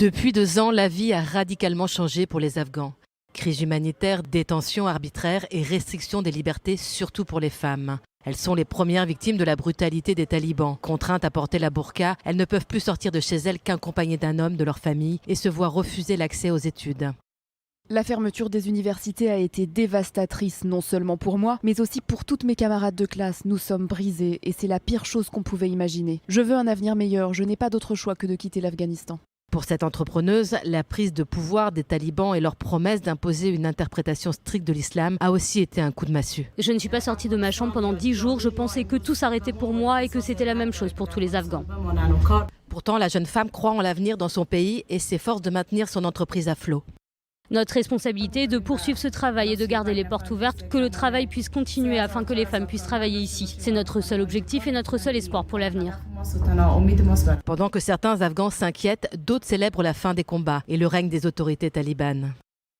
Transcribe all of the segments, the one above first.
Depuis 2 ans, la vie a radicalement changé pour les Afghans. Crise humanitaire, détention arbitraire et restriction des libertés, surtout pour les femmes. Elles sont les premières victimes de la brutalité des talibans. Contraintes à porter la burqa, elles ne peuvent plus sortir de chez elles qu'accompagnées d'un homme de leur famille et se voient refuser l'accès aux études. La fermeture des universités a été dévastatrice, non seulement pour moi, mais aussi pour toutes mes camarades de classe. Nous sommes brisés et c'est la pire chose qu'on pouvait imaginer. Je veux un avenir meilleur, je n'ai pas d'autre choix que de quitter l'Afghanistan. Pour cette entrepreneuse, la prise de pouvoir des talibans et leur promesse d'imposer une interprétation stricte de l'islam a aussi été un coup de massue. Je ne suis pas sortie de ma chambre pendant 10 jours. Je pensais que tout s'arrêtait pour moi et que c'était la même chose pour tous les Afghans. Pourtant, la jeune femme croit en l'avenir dans son pays et s'efforce de maintenir son entreprise à flot. Notre responsabilité est de poursuivre ce travail et de garder les portes ouvertes, que le travail puisse continuer afin que les femmes puissent travailler ici. C'est notre seul objectif et notre seul espoir pour l'avenir. Pendant que certains Afghans s'inquiètent, d'autres célèbrent la fin des combats et le règne des autorités talibanes.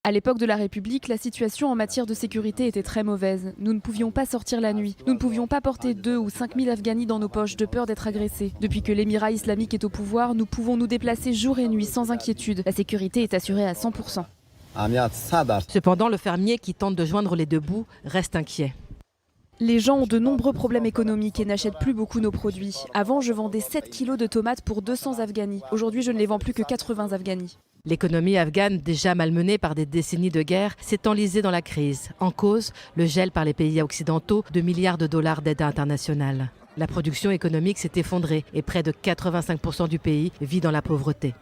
À l'époque de la République, la situation en matière de sécurité était très mauvaise. Nous ne pouvions pas sortir la nuit. Nous ne pouvions pas porter 2 ou 5 000 Afghanis dans nos poches de peur d'être agressés. Depuis que l'émirat islamique est au pouvoir, nous pouvons nous déplacer jour et nuit sans inquiétude. La sécurité est assurée à 100%. Cependant, le fermier qui tente de joindre les deux bouts reste inquiet. Les gens ont de nombreux problèmes économiques et n'achètent plus beaucoup nos produits. Avant, je vendais 7 kilos de tomates pour 200 Afghanis. Aujourd'hui, je ne les vends plus que 80 Afghanis. L'économie afghane, déjà malmenée par des décennies de guerre, s'est enlisée dans la crise. En cause, le gel par les pays occidentaux de milliards de dollars d'aide internationale. La production économique s'est effondrée et près de 85% du pays vit dans la pauvreté.